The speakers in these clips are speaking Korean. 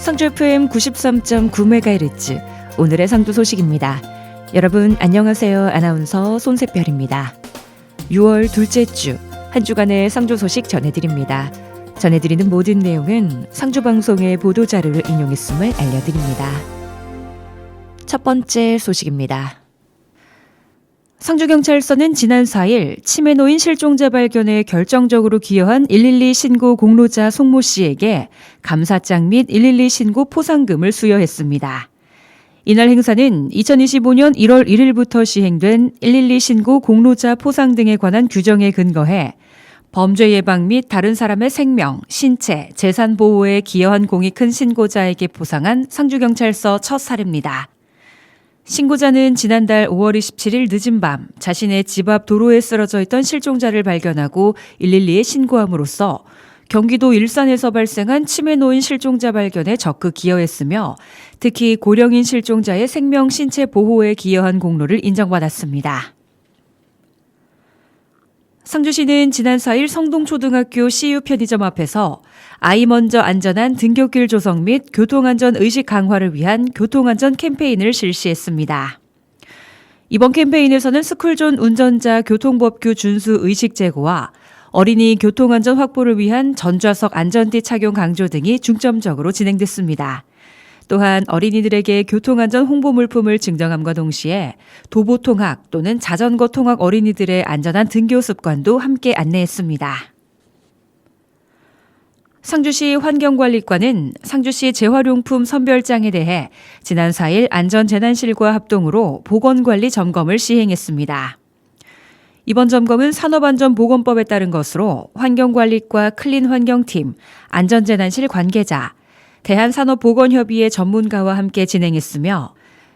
상주 FM 93.9MHz 오늘의 상주 소식입니다. 여러분 안녕하세요. 아나운서 손세별입니다. 6월 둘째 주 한 주간의 상주 소식 전해드립니다. 전해드리는 모든 내용은 상주방송의 보도자료를 인용했음을 알려드립니다. 첫 번째 소식입니다. 상주경찰서는 지난 4일 치매 노인 실종자 발견에 결정적으로 기여한 112 신고 공로자 송모 씨에게 감사장 및 112 신고 포상금을 수여했습니다. 이날 행사는 2025년 1월 1일부터 시행된 112 신고 공로자 포상 등에 관한 규정에 근거해 범죄 예방 및 다른 사람의 생명, 신체, 재산 보호에 기여한 공이 큰 신고자에게 포상한 상주경찰서 첫 사례입니다. 신고자는 지난달 5월 27일 늦은 밤 자신의 집 앞 도로에 쓰러져 있던 실종자를 발견하고 112에 신고함으로써 경기도 일산에서 발생한 치매 노인 실종자 발견에 적극 기여했으며 특히 고령인 실종자의 생명, 신체 보호에 기여한 공로를 인정받았습니다. 상주시는 지난 4일 성동초등학교 CU 편의점 앞에서 아이 먼저 안전한 등굣길 조성 및 교통안전 의식 강화를 위한 교통안전 캠페인을 실시했습니다. 이번 캠페인에서는 스쿨존 운전자 교통법규 준수 의식 제고와 어린이 교통안전 확보를 위한 전좌석 안전띠 착용 강조 등이 중점적으로 진행됐습니다. 또한 어린이들에게 교통안전 홍보 물품을 증정함과 동시에 도보통학 또는 자전거 통학 어린이들의 안전한 등교 습관도 함께 안내했습니다. 상주시 환경관리과는 상주시 재활용품 선별장에 대해 지난 4일 안전재난실과 합동으로 보건관리 점검을 시행했습니다. 이번 점검은 산업안전보건법에 따른 것으로 환경관리과 클린환경팀, 안전재난실 관계자, 대한산업보건협의회 전문가와 함께 진행했으며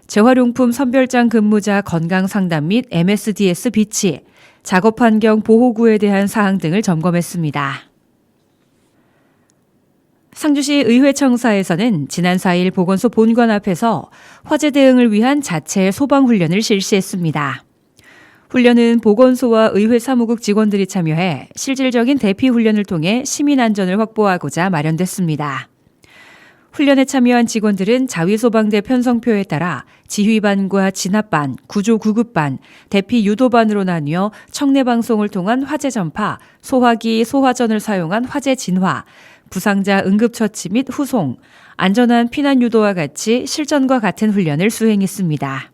재활용품 선별장 근무자 건강상담 및 MSDS 비치, 작업환경 보호구에 대한 사항 등을 점검했습니다. 상주시 의회청사에서는 지난 4일 보건소 본관 앞에서 화재 대응을 위한 자체 소방훈련을 실시했습니다. 훈련은 보건소와 의회 사무국 직원들이 참여해 실질적인 대피 훈련을 통해 시민 안전을 확보하고자 마련됐습니다. 훈련에 참여한 직원들은 자위소방대 편성표에 따라 지휘반과 진압반, 구조구급반, 대피 유도반으로 나뉘어 청내방송을 통한 화재 전파, 소화기, 소화전을 사용한 화재 진화, 부상자 응급처치 및 후송, 안전한 피난 유도와 같이 실전과 같은 훈련을 수행했습니다.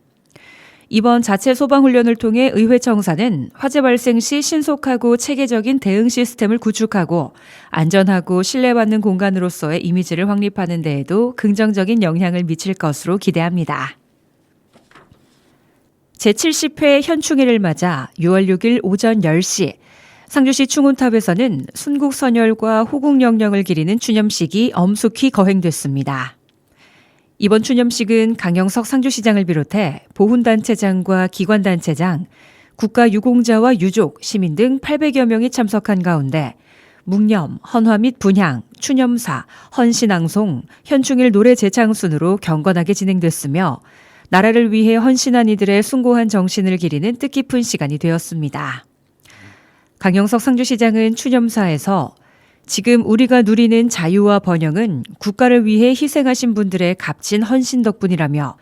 이번 자체 소방훈련을 통해 의회청사는 화재 발생 시 신속하고 체계적인 대응 시스템을 구축하고 안전하고 신뢰받는 공간으로서의 이미지를 확립하는 데에도 긍정적인 영향을 미칠 것으로 기대합니다. 제70회 현충일을 맞아 6월 6일 오전 10시 상주시 충운탑에서는 순국선열과 호국영령을 기리는 추념식이 엄숙히 거행됐습니다. 이번 추념식은 강영석 상주시장을 비롯해 보훈단체장과 기관단체장, 국가유공자와 유족, 시민 등 800여 명이 참석한 가운데 묵념, 헌화 및 분향, 추념사, 헌신앙송, 현충일 노래 재창 순으로 경건하게 진행됐으며 나라를 위해 헌신한 이들의 숭고한 정신을 기리는 뜻깊은 시간이 되었습니다. 강영석 상주시장은 추념사에서 지금 우리가 누리는 자유와 번영은 국가를 위해 희생하신 분들의 값진 헌신 덕분이라며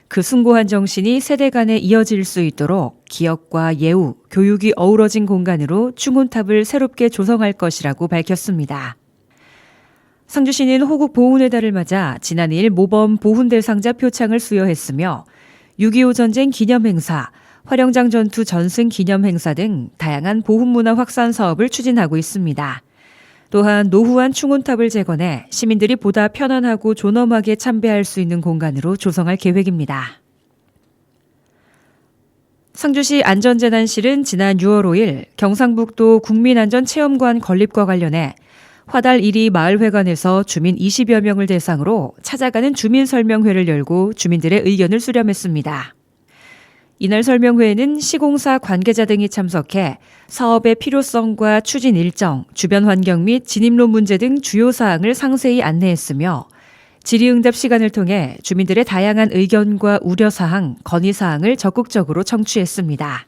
그 숭고한 정신이 세대 간에 이어질 수 있도록 기억과 예우, 교육이 어우러진 공간으로 충운탑을 새롭게 조성할 것이라고 밝혔습니다. 상주시는 호국 보훈의 달을 맞아 지난 2일 모범 보훈대상자 표창을 수여했으며 6.25 전쟁 기념행사, 화령장 전투 전승 기념행사 등 다양한 보훈문화 확산 사업을 추진하고 있습니다. 또한 노후한 충운탑을 재건해 시민들이 보다 편안하고 존엄하게 참배할 수 있는 공간으로 조성할 계획입니다. 상주시 안전재난실은 지난 6월 5일 경상북도 국민안전체험관 건립과 관련해 화달 1위 마을회관에서 주민 20여 명을 대상으로 찾아가는 주민설명회를 열고 주민들의 의견을 수렴했습니다. 이날 설명회에는 시공사 관계자 등이 참석해 사업의 필요성과 추진 일정, 주변 환경 및 진입로 문제 등 주요 사항을 상세히 안내했으며 질의응답 시간을 통해 주민들의 다양한 의견과 우려사항, 건의사항을 적극적으로 청취했습니다.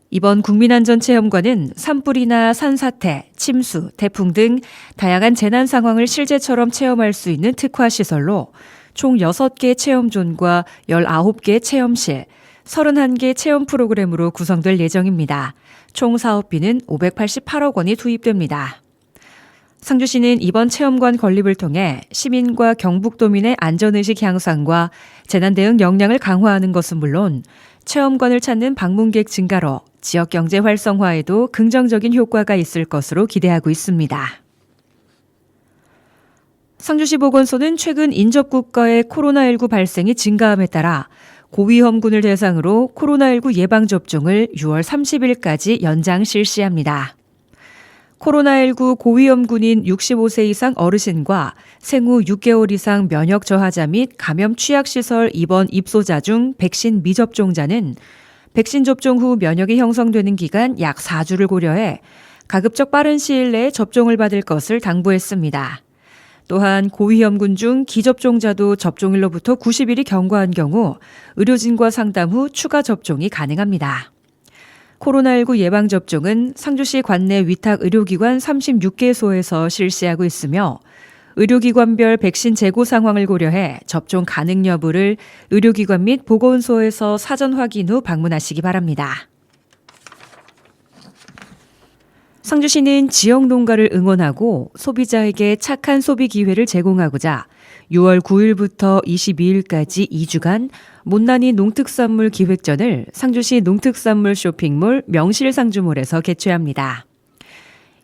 이번 국민안전체험관은 산불이나 산사태, 침수, 태풍 등 다양한 재난 상황을 실제처럼 체험할 수 있는 특화시설로 총 6개 체험존과 19개 체험실, 31개 체험 프로그램으로 구성될 예정입니다. 총 사업비는 588억 원이 투입됩니다. 상주시는 이번 체험관 건립을 통해 시민과 경북도민의 안전의식 향상과 재난 대응 역량을 강화하는 것은 물론 체험관을 찾는 방문객 증가로 지역 경제 활성화에도 긍정적인 효과가 있을 것으로 기대하고 있습니다. 상주시 보건소는 최근 인접국가의 코로나19 발생이 증가함에 따라 고위험군을 대상으로 코로나19 예방접종을 6월 30일까지 연장 실시합니다. 코로나19 고위험군인 65세 이상 어르신과 생후 6개월 이상 면역 저하자 및 감염 취약시설 입원 입소자 중 백신 미접종자는 백신 접종 후 면역이 형성되는 기간 약 4주를 고려해 가급적 빠른 시일 내에 접종을 받을 것을 당부했습니다. 또한 고위험군 중 기접종자도 접종일로부터 90일이 경과한 경우 의료진과 상담 후 추가 접종이 가능합니다. 코로나19 예방접종은 상주시 관내 위탁 의료기관 36개소에서 실시하고 있으며 의료기관별 백신 재고 상황을 고려해 접종 가능 여부를 의료기관 및 보건소에서 사전 확인 후 방문하시기 바랍니다. 상주시는 지역 농가를 응원하고 소비자에게 착한 소비 기회를 제공하고자 6월 9일부터 22일까지 2주간 못난이 농특산물 기획전을 상주시 농특산물 쇼핑몰 명실상주몰에서 개최합니다.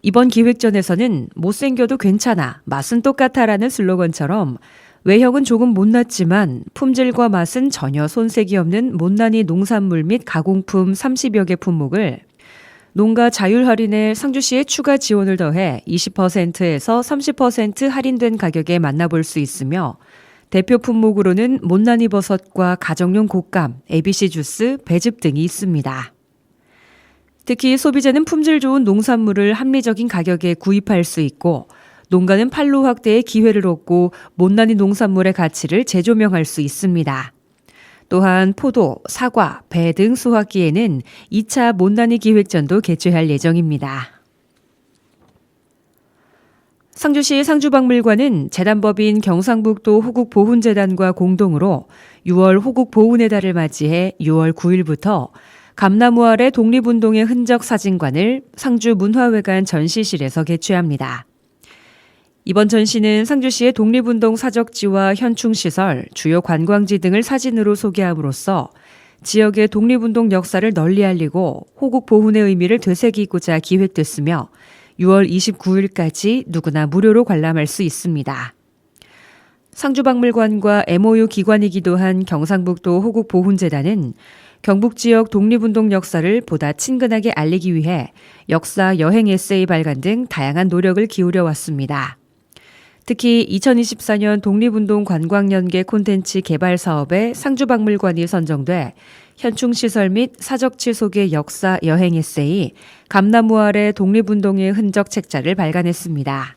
이번 기획전에서는 못생겨도 괜찮아, 맛은 똑같아라는 슬로건처럼 외형은 조금 못났지만 품질과 맛은 전혀 손색이 없는 못난이 농산물 및 가공품 30여 개 품목을 농가 자율 할인에 상주시의 추가 지원을 더해 20%에서 30% 할인된 가격에 만나볼 수 있으며 대표 품목으로는 못난이 버섯과 가정용 곶감, ABC 주스, 배즙 등이 있습니다. 특히 소비자는 품질 좋은 농산물을 합리적인 가격에 구입할 수 있고 농가는 판로 확대의 기회를 얻고 못난이 농산물의 가치를 재조명할 수 있습니다. 또한 포도, 사과, 배 등 수확기에는 2차 못난이 기획전도 개최할 예정입니다. 상주시 상주박물관은 재단법인 경상북도 호국보훈재단과 공동으로 6월 호국보훈의 달을 맞이해 6월 9일부터 감나무 아래 독립운동의 흔적 사진관을 상주문화회관 전시실에서 개최합니다. 이번 전시는 상주시의 독립운동 사적지와 현충시설, 주요 관광지 등을 사진으로 소개함으로써 지역의 독립운동 역사를 널리 알리고 호국보훈의 의미를 되새기고자 기획됐으며 6월 29일까지 누구나 무료로 관람할 수 있습니다. 상주박물관과 MOU 기관이기도 한 경상북도 호국보훈재단은 경북 지역 독립운동 역사를 보다 친근하게 알리기 위해 역사 여행 에세이 발간 등 다양한 노력을 기울여 왔습니다. 특히 2024년 독립운동 관광연계 콘텐츠 개발 사업에 상주박물관이 선정돼 현충시설 및 사적지 속의 역사 여행 에세이 감나무 아래 독립운동의 흔적 책자를 발간했습니다.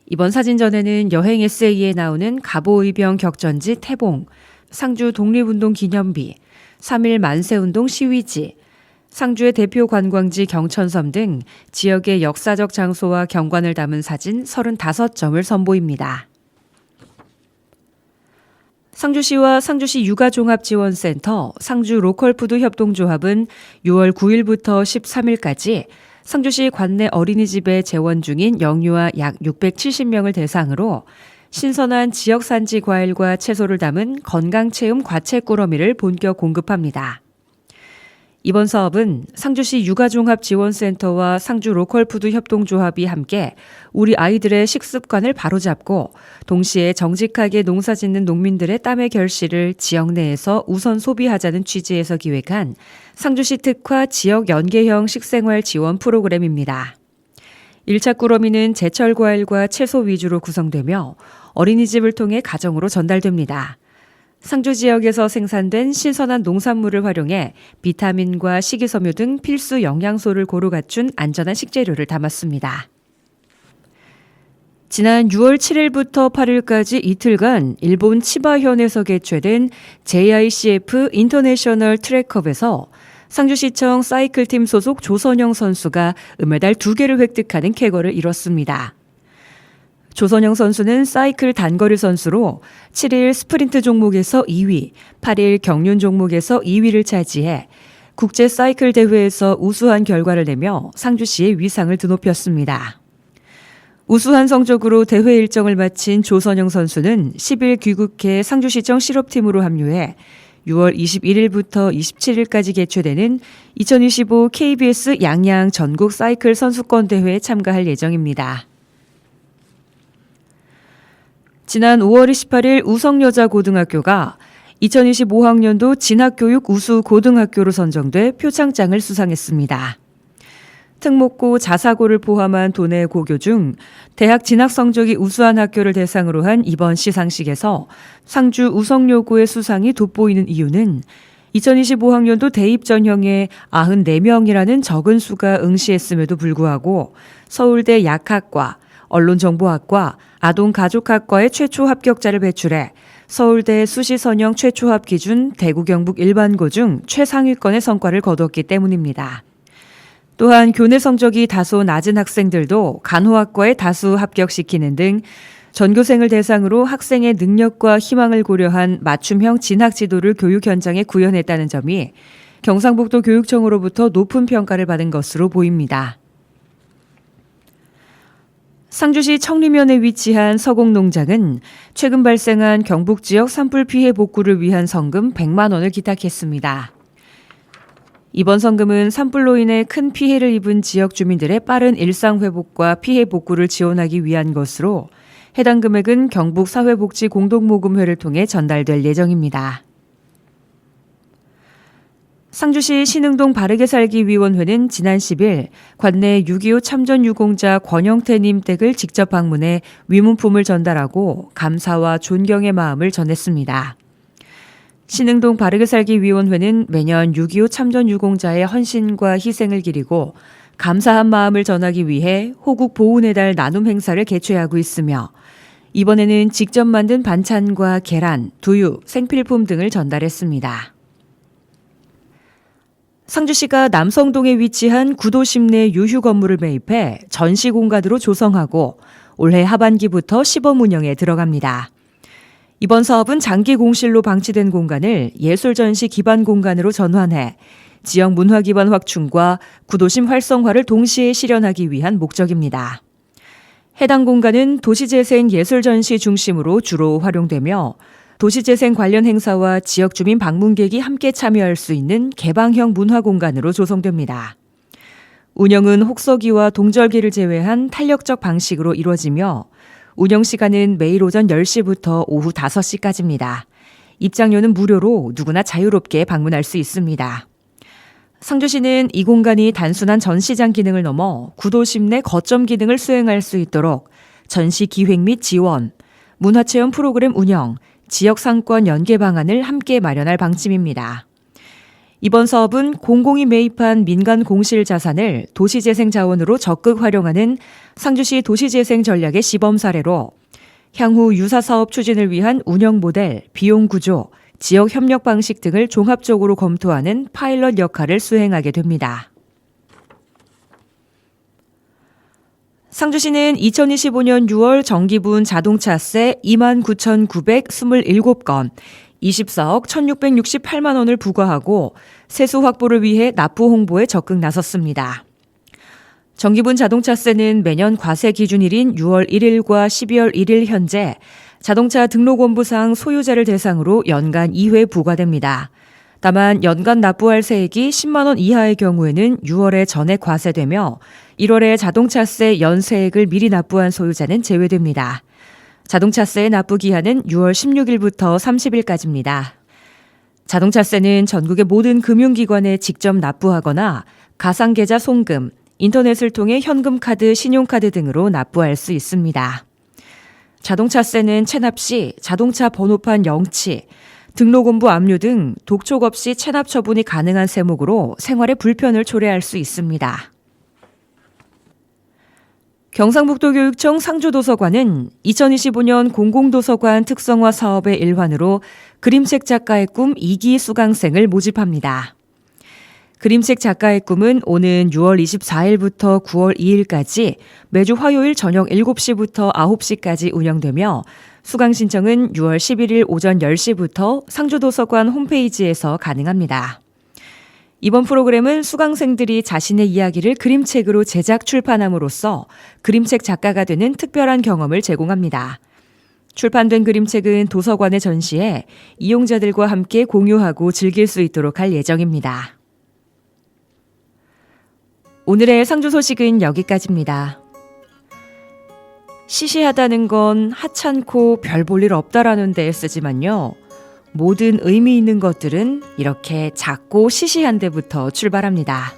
이번 사진전에는 여행 에세이에 나오는 갑오의병 격전지 태봉, 상주 독립운동 기념비, 3.1 만세운동 시위지, 상주의 대표 관광지 경천섬 등 지역의 역사적 장소와 경관을 담은 사진 35점을 선보입니다. 상주시와 상주시 육아종합지원센터 상주 로컬푸드 협동조합은 6월 9일부터 13일까지 상주시 관내 어린이집에 재원 중인 영유아 약 670명을 대상으로 신선한 지역산지 과일과 채소를 담은 건강체험 과채 꾸러미를 본격 공급합니다. 이번 사업은 상주시 육아종합지원센터와 상주 로컬푸드 협동조합이 함께 우리 아이들의 식습관을 바로잡고 동시에 정직하게 농사짓는 농민들의 땀의 결실을 지역 내에서 우선 소비하자는 취지에서 기획한 상주시 특화 지역 연계형 식생활 지원 프로그램입니다. 1차 꾸러미는 제철 과일과 채소 위주로 구성되며 어린이집을 통해 가정으로 전달됩니다. 상주 지역에서 생산된 신선한 농산물을 활용해 비타민과 식이섬유 등 필수 영양소를 고루 갖춘 안전한 식재료를 담았습니다. 지난 6월 7일부터 8일까지 이틀간 일본 치바현에서 개최된 JICF 인터내셔널 트랙컵에서 상주시청 사이클팀 소속 조선영 선수가 은메달 2개를 획득하는 쾌거를 이뤘습니다. 조선영 선수는 사이클 단거리 선수로 7일 스프린트 종목에서 2위, 8일 경륜 종목에서 2위를 차지해 국제 사이클 대회에서 우수한 결과를 내며 상주시의 위상을 드높였습니다. 우수한 성적으로 대회 일정을 마친 조선영 선수는 10일 귀국해 상주시청 실업팀으로 합류해 6월 21일부터 27일까지 개최되는 2025 KBS 양양 전국 사이클 선수권 대회에 참가할 예정입니다. 지난 5월 28일 우성여자고등학교가 2025학년도 진학교육 우수 고등학교로 선정돼 표창장을 수상했습니다. 특목고 자사고를 포함한 도내 고교 중 대학 진학 성적이 우수한 학교를 대상으로 한 이번 시상식에서 상주 우성여고의 수상이 돋보이는 이유는 2025학년도 대입 전형에 94명이라는 적은 수가 응시했음에도 불구하고 서울대 약학과, 언론정보학과, 아동가족학과의 최초 합격자를 배출해 서울대 수시선형 최초 합 기준 대구 경북 일반고 중 최상위권의 성과를 거뒀기 때문입니다. 또한 교내 성적이 다소 낮은 학생들도 간호학과에 다수 합격시키는 등 전교생을 대상으로 학생의 능력과 희망을 고려한 맞춤형 진학 지도를 교육 현장에 구현했다는 점이 경상북도 교육청으로부터 높은 평가를 받은 것으로 보입니다. 상주시 청리면에 위치한 서곡농장은 최근 발생한 경북 지역 산불 피해 복구를 위한 성금 100만 원을 기탁했습니다. 이번 성금은 산불로 인해 큰 피해를 입은 지역 주민들의 빠른 일상 회복과 피해 복구를 지원하기 위한 것으로 해당 금액은 경북사회복지공동모금회를 통해 전달될 예정입니다. 상주시 신흥동 바르게살기위원회는 지난 10일 관내 6.25 참전유공자 권영태님 댁을 직접 방문해 위문품을 전달하고 감사와 존경의 마음을 전했습니다. 신흥동 바르게살기위원회는 매년 6.25 참전유공자의 헌신과 희생을 기리고 감사한 마음을 전하기 위해 호국 보훈의 달 나눔 행사를 개최하고 있으며 이번에는 직접 만든 반찬과 계란, 두유, 생필품 등을 전달했습니다. 상주시가 남성동에 위치한 구도심 내 유휴 건물을 매입해 전시 공간으로 조성하고 올해 하반기부터 시범 운영에 들어갑니다. 이번 사업은 장기 공실로 방치된 공간을 예술 전시 기반 공간으로 전환해 지역 문화 기반 확충과 구도심 활성화를 동시에 실현하기 위한 목적입니다. 해당 공간은 도시재생 예술 전시 중심으로 주로 활용되며 도시재생 관련 행사와 지역 주민 방문객이 함께 참여할 수 있는 개방형 문화 공간으로 조성됩니다. 운영은 혹서기와 동절기를 제외한 탄력적 방식으로 이루어지며 운영 시간은 매일 오전 10시부터 오후 5시까지입니다. 입장료는 무료로 누구나 자유롭게 방문할 수 있습니다. 상주시는 이 공간이 단순한 전시장 기능을 넘어 구도심 내 거점 기능을 수행할 수 있도록 전시 기획 및 지원, 문화체험 프로그램 운영, 지역 상권 연계 방안을 함께 마련할 방침입니다. 이번 사업은 공공이 매입한 민간 공실 자산을 도시재생 자원으로 적극 활용하는 상주시 도시재생 전략의 시범 사례로 향후 유사 사업 추진을 위한 운영 모델, 비용 구조, 지역 협력 방식 등을 종합적으로 검토하는 파일럿 역할을 수행하게 됩니다. 상주시는 2025년 6월 정기분 자동차세 29,927건, 24억 1,668만 원을 부과하고 세수 확보를 위해 납부 홍보에 적극 나섰습니다. 정기분 자동차세는 매년 과세 기준일인 6월 1일과 12월 1일 현재 자동차 등록원부상 소유자를 대상으로 연간 2회 부과됩니다. 다만 연간 납부할 세액이 10만 원 이하의 경우에는 6월에 전액 과세되며 1월에 자동차세 연세액을 미리 납부한 소유자는 제외됩니다. 자동차세의 납부 기한은 6월 16일부터 30일까지입니다. 자동차세는 전국의 모든 금융기관에 직접 납부하거나 가상계좌 송금, 인터넷을 통해 현금카드, 신용카드 등으로 납부할 수 있습니다. 자동차세는 체납 시 자동차 번호판 영치, 등록원부 압류 등 독촉 없이 체납 처분이 가능한 세목으로 생활에 불편을 초래할 수 있습니다. 경상북도 교육청 상주도서관은 2025년 공공도서관 특성화 사업의 일환으로 그림책 작가의 꿈 2기 수강생을 모집합니다. 그림책 작가의 꿈은 오는 6월 24일부터 9월 2일까지 매주 화요일 저녁 7시부터 9시까지 운영되며 수강 신청은 6월 11일 오전 10시부터 상주도서관 홈페이지에서 가능합니다. 이번 프로그램은 수강생들이 자신의 이야기를 그림책으로 제작 출판함으로써 그림책 작가가 되는 특별한 경험을 제공합니다. 출판된 그림책은 도서관에 전시해 이용자들과 함께 공유하고 즐길 수 있도록 할 예정입니다. 오늘의 상주 소식은 여기까지입니다. 시시하다는 건 하찮고 별 볼 일 없다라는 데에 쓰지만요. 모든 의미 있는 것들은 이렇게 작고 시시한 데부터 출발합니다.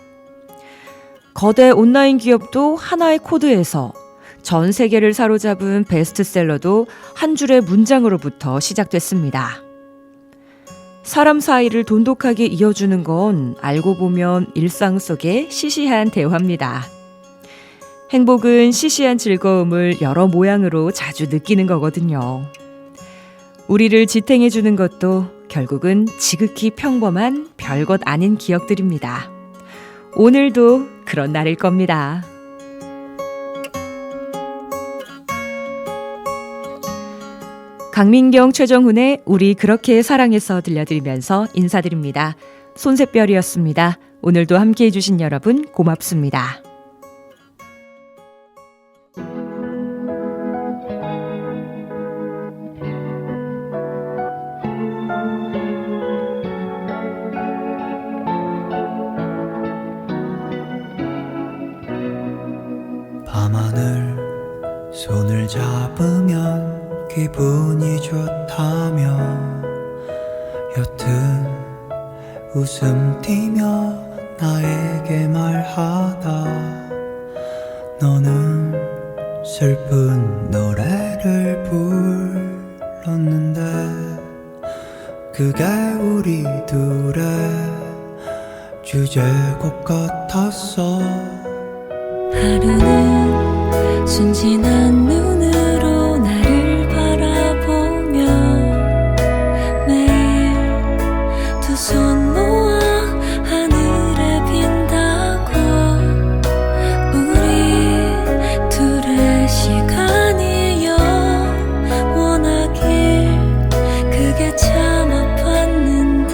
거대 온라인 기업도 하나의 코드에서 전 세계를 사로잡은 베스트셀러도 한 줄의 문장으로부터 시작됐습니다. 사람 사이를 돈독하게 이어주는 건 알고 보면 일상 속의 시시한 대화입니다. 행복은 시시한 즐거움을 여러 모양으로 자주 느끼는 거거든요. 우리를 지탱해주는 것도 결국은 지극히 평범한 별것 아닌 기억들입니다. 오늘도 그런 날일 겁니다. 강민경, 최정훈의 우리 그렇게 사랑해서 들려드리면서 인사드립니다. 손샛별이었습니다. 오늘도 함께해 주신 여러분 고맙습니다. 밤하늘 손을 잡으면 기분이 좋다며 옅은 웃음 띠며 나에게 말하다 너는 슬픈 노래를 불렀는데 그게 우리 둘의 주제곡 같았어. 하루는 순진한 눈으로 나를 바라보며 매일 두 손 모아 하늘에 빈다고 우리 둘의 시간이 영원하길 그게 참 아팠는데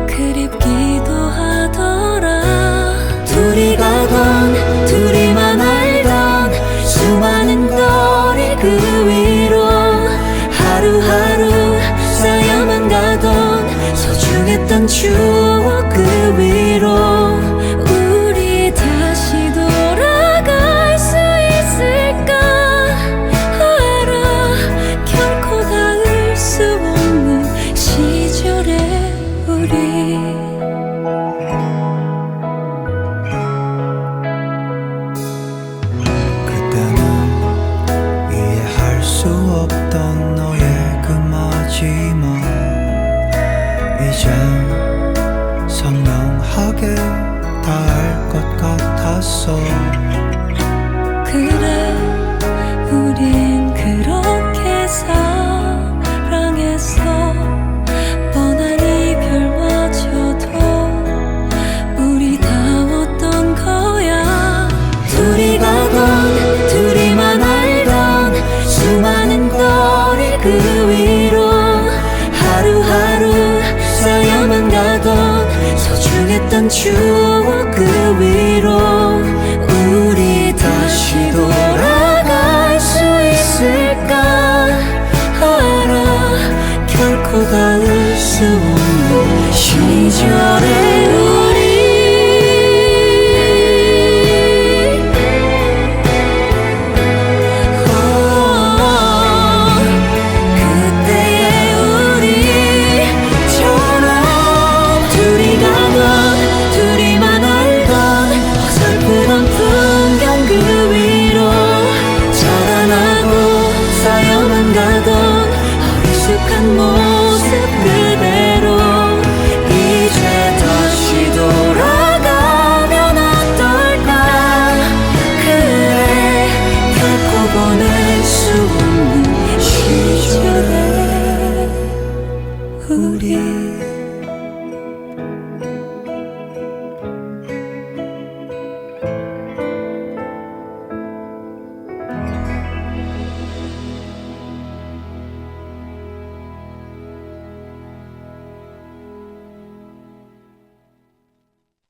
그립기도 하더라. 둘이 가던 둘이만 알던 수많은 거리 그 위로 하루하루 쌓여만 가던 소중했던 추억 그 위로 우리 다시 돌아갈 수 있을까 알아 결코 닿을 수 없는 시절의 우리. 수 없던 너의 그 마지막 이젠 선명하게 닿을 것 같았어. 그래 우린 그렇게 사랑했어. 뻔한 이별마저도 우리 다웠던 거야. 둘이 가던 둘이만 알던 수많은 거리 그 위로 하루하루 쌓여만 가던 소중했던 추억